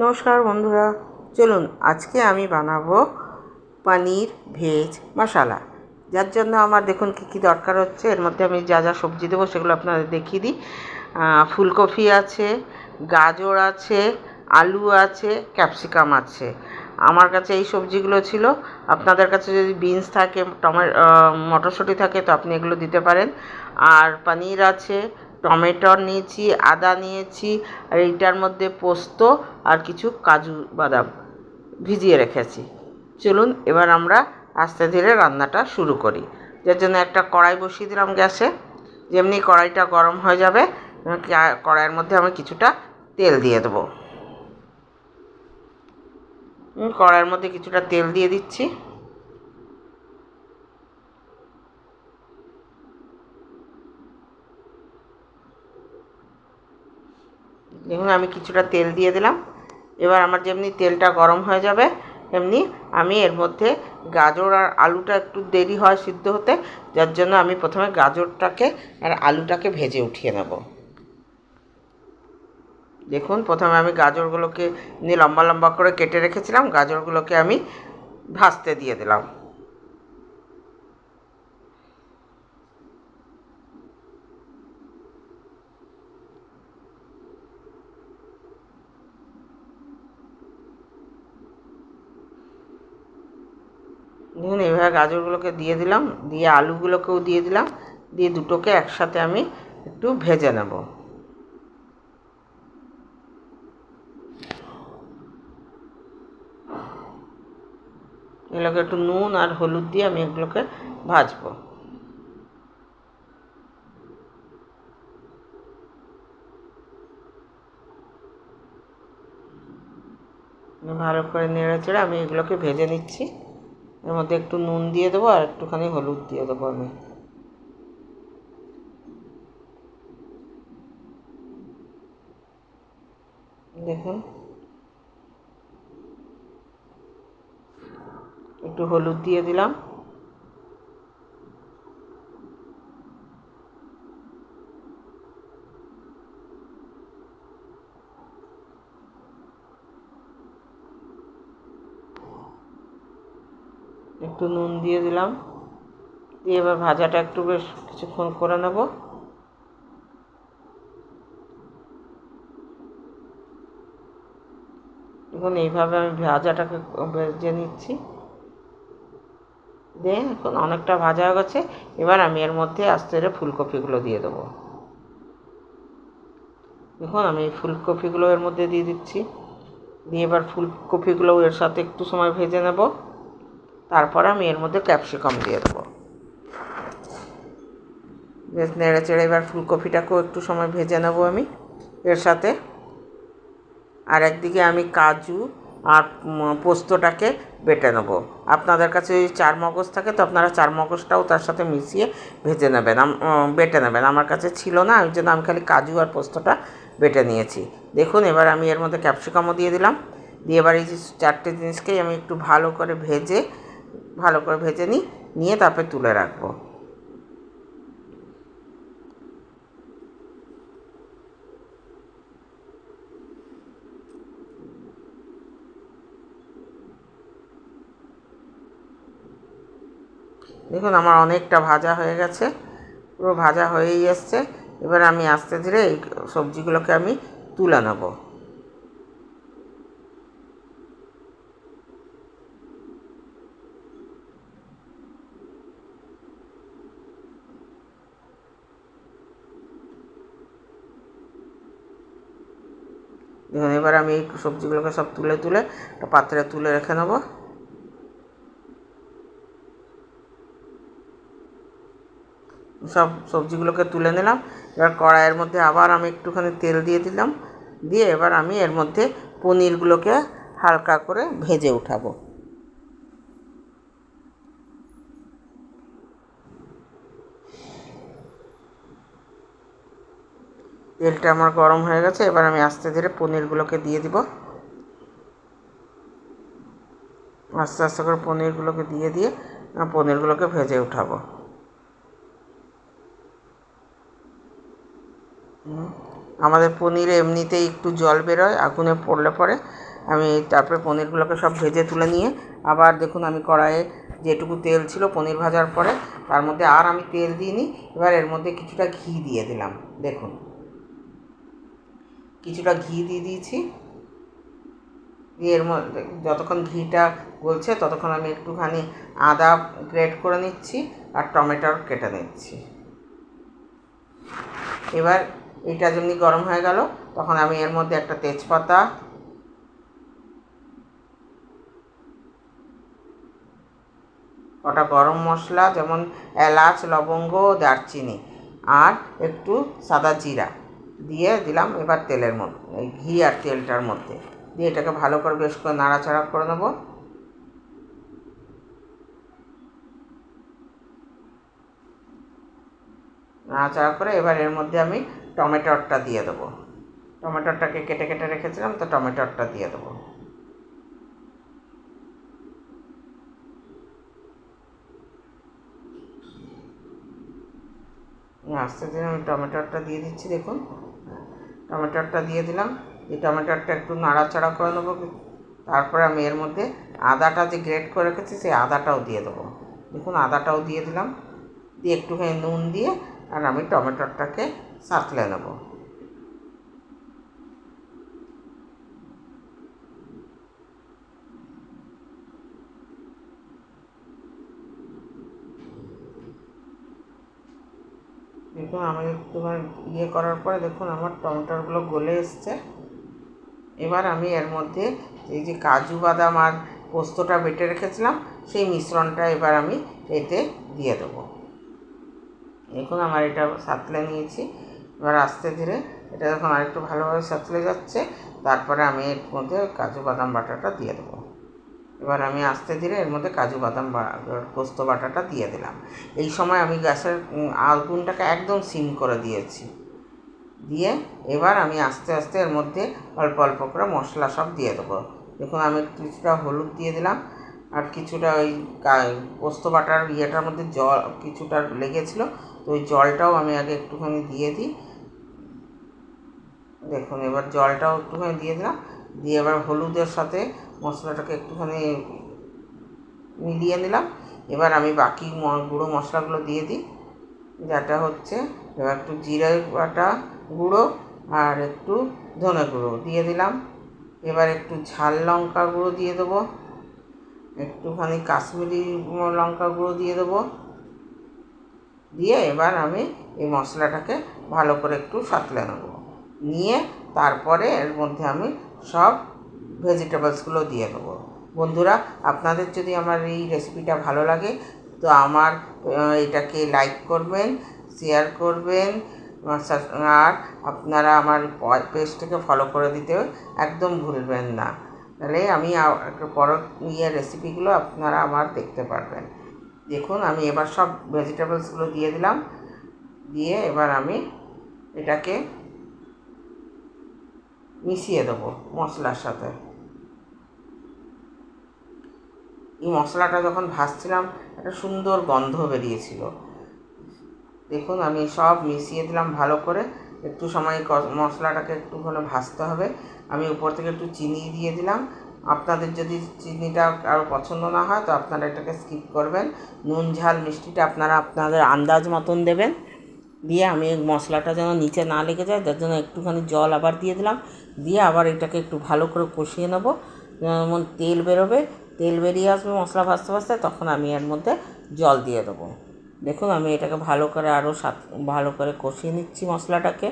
নমস্কার বন্ধুরা, চলুন আজকে আমি বানাবো পনির ভেজ মশলা। যার জন্য আমার দেখুন কী কী দরকার হচ্ছে। এর মধ্যে আমি যা যা সবজি দেবো সেগুলো আপনাদের দেখিয়ে দিই। ফুলকপি আছে, গাজর আছে, আলু আছে, ক্যাপসিকাম আছে। আমার কাছে এই সবজিগুলো ছিল। আপনাদের কাছে যদি বিনস থাকে, মটরশুঁটি থাকে তো আপনি এগুলো দিতে পারেন। আর পনির আছে, টমেটো নিয়েছি, আদা নিয়েছি, আর এইটার মধ্যে পোস্ত আর কিছু কাজু বাদাম ভিজিয়ে রেখেছি। চলুন এবার আমরা আস্তে ধীরে রান্নাটা শুরু করি। যার জন্য একটা কড়াই বসিয়ে দিলাম গ্যাসে। যেমনি কড়াইটা গরম হয়ে যাবে, কড়াইয়ের মধ্যে আমি কিছুটা তেল দিয়ে দেবো। কড়াইয়ের মধ্যে কিছুটা তেল দিয়ে দিচ্ছি। দেখুন আমি কিছুটা তেল দিয়ে দিলাম। এবার আমার যেমনি তেলটা গরম হয়ে যাবে তেমনি আমি এর মধ্যে গাজর আর আলুটা একটু দেরি হয় সিদ্ধ হতে, যার জন্য আমি প্রথমে গাজরটাকে আর আলুটাকে ভেজে উঠিয়ে নেব। দেখুন প্রথমে আমি গাজরগুলোকে লম্বা লম্বা করে কেটে রেখেছিলাম, গাজরগুলোকে আমি ভাজতে দিয়ে দিলাম। দেখুন এইভাবে গাজরগুলোকে দিয়ে দিলাম, দিয়ে আলুগুলোকেও দিয়ে দিলাম, দিয়ে দুটোকে একসাথে আমি একটু ভেজে নেব। এগুলোকে একটু নুন আর হলুদ দিয়ে আমি এগুলোকে ভাজবো। ভালো করে নেড়ে চেড়ে আমি এগুলোকে ভেজে নিচ্ছি। এর মধ্যে একটু নুন দিয়ে দেবো আর একটুখানি হলুদ দিয়ে দেবো আমি। দেখুন একটু হলুদ দিয়ে দিলাম। একটু নুন দিয়ে দিলাম, দিয়ে এবার ভাজাটা একটু বেশ কিছুক্ষণ করে নেব। দেখুন এইভাবে আমি ভাজাটাকে ভেজে নিচ্ছি। দিয়ে এখন অনেকটা ভাজা হয়ে গেছে। এবার আমি এর মধ্যে আস্তে ধীরে ফুলকপিগুলো দিয়ে দেবো। দেখুন আমি ফুলকপিগুলো এর মধ্যে দিয়ে দিচ্ছি। দিয়ে এবার ফুলকপিগুলো এর সাথে একটু সময় ভেজে নেব। তারপর আমি এর মধ্যে ক্যাপসিকাম দিয়ে দেবো। বেশ নেড়ে চেড়ে এবার ফুলকপিটাকেও একটু সময় ভেজে নেব আমি এর সাথে। আর একদিকে আমি কাজু আর পোস্তটাকে বেটে নেব। আপনাদের কাছে যদি চারমগজ থাকে তো আপনারা চারমগজটাও তার সাথে মিশিয়ে ভেজে নেবেন, বেটে নেবেন। আমার কাছে ছিল না, ওই জন্য আমি খালি কাজু আর পোস্তটা বেটে নিয়েছি। দেখুন এবার আমি এর মধ্যে ক্যাপসিকামও দিয়ে দিলাম। দিয়ে এবার এই যে চারটে জিনিসকেই আমি একটু ভালো করে ভেজে নিয়ে তারপরে তুলে রাখবো। দেখুন আমার অনেকটা ভাজা হয়ে গেছে, পুরো ভাজা হয়েই এসছে। এবার আমি আস্তে ধীরে এই সবজিগুলোকে আমি তুলে নেব। দেখুন এবার আমি এই সবজিগুলোকে সব তুলে একটা পাত্রে তুলে রেখে নেব। সব সবজিগুলোকে তুলে নিলাম। এবার কড়াইয়ের মধ্যে আবার আমি একটুখানি তেল দিয়ে দিলাম। দিয়ে এবার আমি এর মধ্যে পনিরগুলোকে হালকা করে ভেজে উঠাবো। তেলটা আমার গরম হয়ে গেছে। এবার আমি আস্তে ধীরে পনিরগুলোকে দিয়ে দিব। আস্তে আস্তে করে পনিরগুলোকে দিয়ে পনিরগুলোকে ভেজে উঠাবো। আমাদের পনিরে এমনিতেই একটু জল বেরোয় আগুনে পড়লে পরে। আমি তারপরে পনিরগুলোকে সব ভেজে তুলে নিয়ে আবার দেখুন আমি কড়াইয়ে যেটুকু তেল ছিল পনির ভাজার পরে তার মধ্যে আর আমি তেল দিইনি। এবার এর মধ্যে কিছুটা ঘি দিয়ে দিলাম। দেখুন কিছুটা ঘি দিয়ে দিয়েছি। দিয়ে এর মধ্যে যতক্ষণ ঘিটা গলছে ততক্ষণ আমি একটুখানি আদা গ্রেট করে নিচ্ছি আর টমেটো কেটে নিচ্ছি। এবার এটা যেমনি গরম হয়ে গেল তখন আমি এর মধ্যে একটা তেজপাতা, কটা গরম মশলা যেমন এলাচ, লবঙ্গ, দারচিনি আর একটু সাদা জিরা দিয়ে দিলাম এবার তেলের মধ্যে, ঘি আর তেলটার মধ্যে দিয়ে এটাকে ভালো করে বেশ করে নাড়াচাড়া করে নেব। নাড়াচাড়া করে এবার এর মধ্যে আমি টমেটোটা দিয়ে দেবো। টমেটোটাকে কেটে কেটে রেখেছিলাম, তো টমেটোটা দিয়ে দেবো। আস্তে ধীরে আমি টমেটোটা দিয়ে দিচ্ছি। দেখুন টমেটোটা দিয়ে দিলাম। এই টমেটোটা একটু নাড়াচাড়া করে নেবো। তারপরে আমি এর মধ্যে আদাটা যে গ্রেট করে রেখেছি সেই আদাটাও দিয়ে দেবো। দেখুন আদাটাও দিয়ে দিলাম। দিয়ে একটুখানি নুন দিয়ে আর আমি টমেটোটাকে সাঁতলে নেব। দেখুন আমি একটুখানি করার পরে দেখুন আমার টমেটোগুলো গলে এসছে। এবার আমি এর মধ্যে এই যে কাজু বাদাম আর পোস্তটা বেটে রেখেছিলাম সেই মিশ্রণটা এবার আমি এতে দিয়ে দেবো। দেখুন আমার এটা সাঁতলে নিয়েছি। এবার আস্তে ধীরে এটা যখন আরেকটু ভালোভাবে সাঁতলে যাচ্ছে তারপরে আমি এর মধ্যে কাজু বাদাম বাটাটা দিয়ে দেবো। এবার আমি আস্তে ধীরে এর মধ্যে কাজু বাদাম পোস্ত বাটাটা দিয়ে দিলাম। এই সময় আমি গ্যাসের আগুনটাকে একদম সিম করে দিয়েছি। দিয়ে এবার আমি আস্তে আস্তে এর মধ্যে অল্প অল্প করে মশলা সব দিয়ে দেবো। দেখুন আমি কিছুটা হলুদ দিয়ে দিলাম আর কিছুটা ওই পোস্ত বাটার ইয়েটার মধ্যে জল কিছুটা লেগেছিলো, তো ওই জলটাও আমি আগে একটুখানি দিয়ে দিই। দেখুন এবার জলটাও একটুখানি দিয়ে দিলাম। দিয়ে এবার হলুদের সাথে মশলাটাকে একটুখানি মিলিয়ে নিলাম। এবার আমি বাকি গুঁড়ো মশলাগুলো দিয়ে দিই, যেটা হচ্ছে এবার একটু জিরে বাটা গুঁড়ো আর একটু ধনে গুঁড়ো দিয়ে দিলাম। এবার একটু ঝাল লঙ্কা গুঁড়ো দিয়ে দেবো, একটুখানি কাশ্মীরি লঙ্কা গুঁড়ো দিয়ে দেবো। দিয়ে এবার আমি এই মশলাটাকে ভালো করে একটু সাঁতলে নেব। নিয়ে তারপরে এর মধ্যে আমি সব ভেজিটেবলসগুলো দিয়ে দেবো। বন্ধুরা আপনাদের যদি আমার এই রেসিপিটা ভালো লাগে তো আমার এটাকে লাইক করবেন, শেয়ার করবেন আর আপনারা আমার পেজটাকে ফলো করে দিতে একদম ভুলবেন না। তাহলে আমি পরের রেসিপিগুলো আপনারা আমার দেখতে পারবেন। দেখুন আমি এবার সব ভেজিটেবলসগুলো দিয়ে দিলাম। দিয়ে এবার আমি এটাকে মিশিয়ে দেবো মশলার সাথে। এই মশলাটা যখন ভাজছিলাম একটা সুন্দর গন্ধ বেরিয়েছিল। দেখুন আমি সব মিশিয়ে দিলাম ভালো করে। একটু সময় মশলাটাকে একটুখানি ভাজতে হবে। আমি উপর থেকে একটু চিনি দিয়ে দিলাম। আপনাদের যদি চিনিটা কারো পছন্দ না হয় তো আপনারা এটাকে স্কিপ করবেন। নুন ঝাল মিষ্টিটা আপনারা আপনাদের আন্দাজ মতন দেবেন। দিয়ে আমি মশলাটা যেন নিচে না লেগে যায় তার জন্য একটুখানি জল আবার দিয়ে দিলাম। দিয়ে আবার এটাকে একটু ভালো করে কষিয়ে নেবো। যেমন তেল বেরোবে, তেল বেরিয়ে আসবে মশলা ভাজতে ভাজতে, তখন আমি এর মধ্যে জল দিয়ে দেবো। দেখুন আমি এটাকে ভালো করে আরও ভালো করে কষিয়ে নিচ্ছি মশলাটাকে।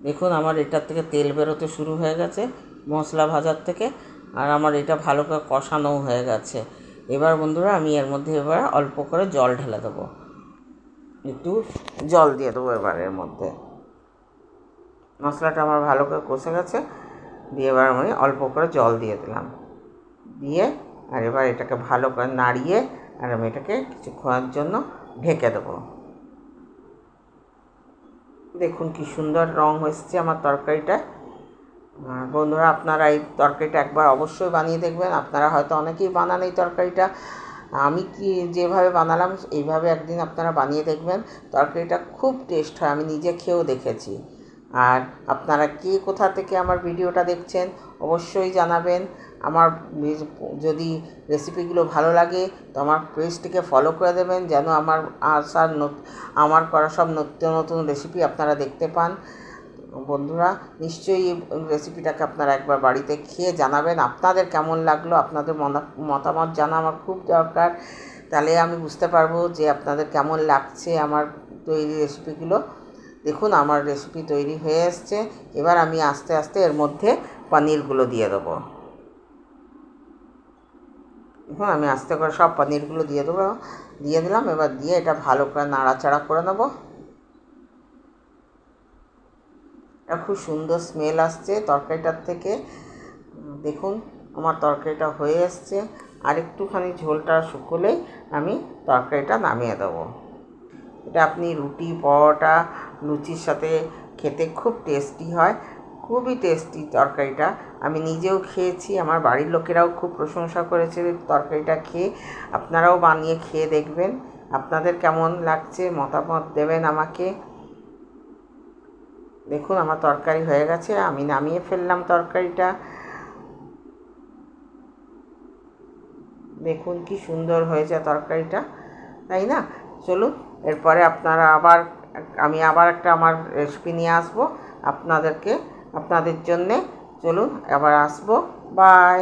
দেখুন আমার এটার থেকে তেল বেরোতে শুরু হয়ে গেছে মশলা ভাজার থেকে, আর আমার এটা ভালো করে কষানোও হয়ে গেছে। এবার বন্ধুরা আমি এর মধ্যে এবার অল্প করে জল ঢেলে দেবো, একটু জল দিয়ে দেবো এবার এর মধ্যে। মশলাটা আমার ভালো করে কষে গেছে। দিয়ে এবার আমি অল্প করে জল দিয়ে দিলাম। দিয়ে আর এবার এটাকে ভালো করে নাড়িয়ে আর আমি এটাকে কিছুক্ষণের জন্য ঢেকে দেবো। দেখুন কি সুন্দর রং হয়েছে আমার তরকারিটা। বন্ধুরা আপনারা এই তরকারিটা একবার অবশ্যই বানিয়ে দেখবেন। আপনারা হয়তো অনেকেই বানান এই তরকারিটা, আমি কি যেভাবে বানালাম এইভাবে একদিন আপনারা বানিয়ে দেখবেন, তরকারিটা খুব টেস্ট হয়, আমি নিজে খেয়েও দেখেছি। আর আপনারা কে কোথা থেকে আমার ভিডিওটা দেখছেন অবশ্যই জানাবেন। আমার যদি রেসিপিগুলো ভালো লাগে তো আমার পেজটিকে ফলো করে দেবেন, যেন আমার করা সব নতুন নতুন রেসিপি আপনারা দেখতে পান। বন্ধুরা, নিশ্চয়ই এই রেসিপিটাকে আপনারা একবার বাড়িতে খেয়ে জানাবেন আপনাদের কেমন লাগলো। আপনাদের মতামত জানা আমার খুব দরকার, তাহলে আমি বুঝতে পারবো যে আপনাদের কেমন লাগছে আমার তৈরি রেসিপিগুলো। দেখুন আমার রেসিপি তৈরি হয়ে এসছে। এবার আমি আস্তে আস্তে এর মধ্যে পনিরগুলো দিয়ে দেবো। দেখুন আমি আস্তে করে সব পনিরগুলো দিয়ে দিলাম। এবার দিয়ে এটা ভালো করে নাড়াচাড়া করে নেবো। এটা খুব সুন্দর স্মেল আসছে তরকারিটার থেকে। দেখুন আমার তরকারিটা হয়ে এসছে। আর একটুখানি ঝোলটা শুকোলেই আমি তরকারিটা নামিয়ে দেবো। এটা আপনি রুটি, পরোটা, লুচির সাথে খেতে খুব টেস্টি হয়, খুবই টেস্টি তরকারিটা। আমি নিজেও খেয়েছি, আমার বাড়ির লোকেরাও খুব প্রশংসা করেছে তরকারিটা খেয়ে। আপনারাও বানিয়ে খেয়ে দেখবেন, আপনাদের কেমন লাগছে মতামত দেবেন আমাকে। দেখুন আমার তরকারি হয়ে গেছে, আমি নামিয়ে ফেললাম তরকারিটা। দেখুন কি সুন্দর হয়েছে তরকারিটা, তাই না? চলুন এরপরে আমি আবার একটা আমার রেসিপি নিয়ে আসবো আপনাদের জন্যে। চলুন আবার আসবো। বাই।